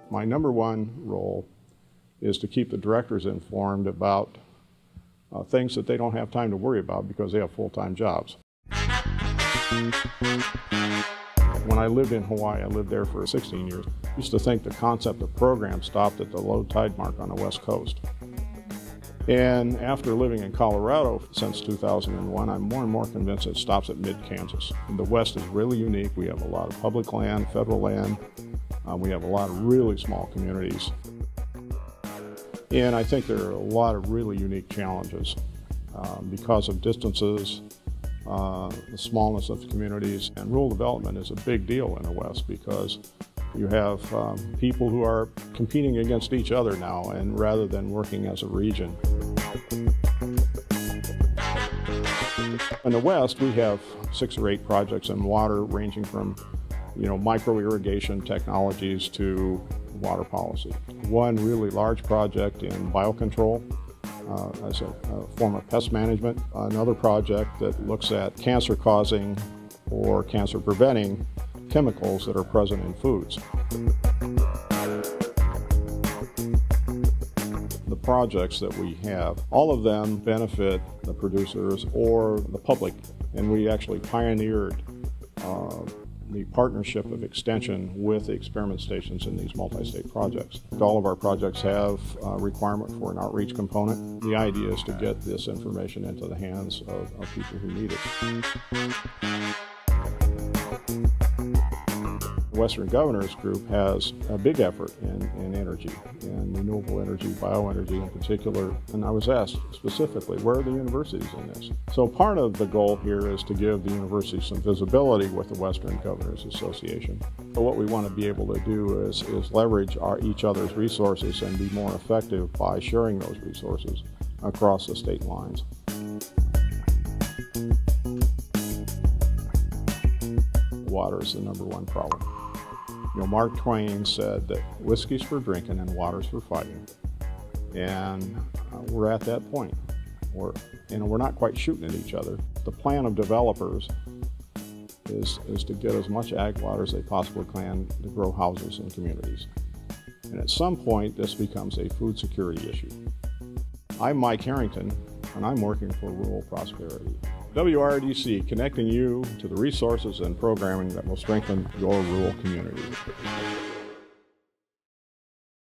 My number one role is to keep the directors informed about things that they don't have time to worry about because they have full-time jobs. When I lived in Hawaii, I lived there for 16 years. I used to think the concept of program stopped at the low tide mark on the West Coast. And after living in Colorado since 2001, I'm more and more convinced it stops at mid-Kansas. The West is really unique. We have a lot of public land, federal land. We have a lot of really small communities. And I think there are a lot of really unique challenges because of distances, the smallness of the communities, and rural development is a big deal in the West because you have people who are competing against each other now, and rather than working as a region. In the West, we have 6 or 8 projects in water, ranging from micro irrigation technologies to water policy. One really large project in biocontrol as a form of pest management. Another project that looks at cancer-causing or cancer-preventing chemicals that are present in foods. The projects that we have, all of them benefit the producers or the public, and we actually pioneered the partnership of extension with the experiment stations in these multi-state projects. All of our projects have a requirement for an outreach component. The idea is to get this information into the hands of people who need it. The Western Governors Group has a big effort in energy, and renewable energy, bioenergy in particular. And I was asked specifically, where are the universities in this? So part of the goal here is to give the universities some visibility with the Western Governors Association. So what we want to be able to do is leverage each other's resources and be more effective by sharing those resources across the state lines. Water is the number one problem. Mark Twain said that whiskey's for drinking and water's for fighting. And we're at that point. We're not quite shooting at each other. The plan of developers is to get as much ag water as they possibly can to grow houses and communities. And at some point, this becomes a food security issue. I'm Mike Herrington, and I'm working for Rural Prosperity. WRDC, connecting you to the resources and programming that will strengthen your rural community.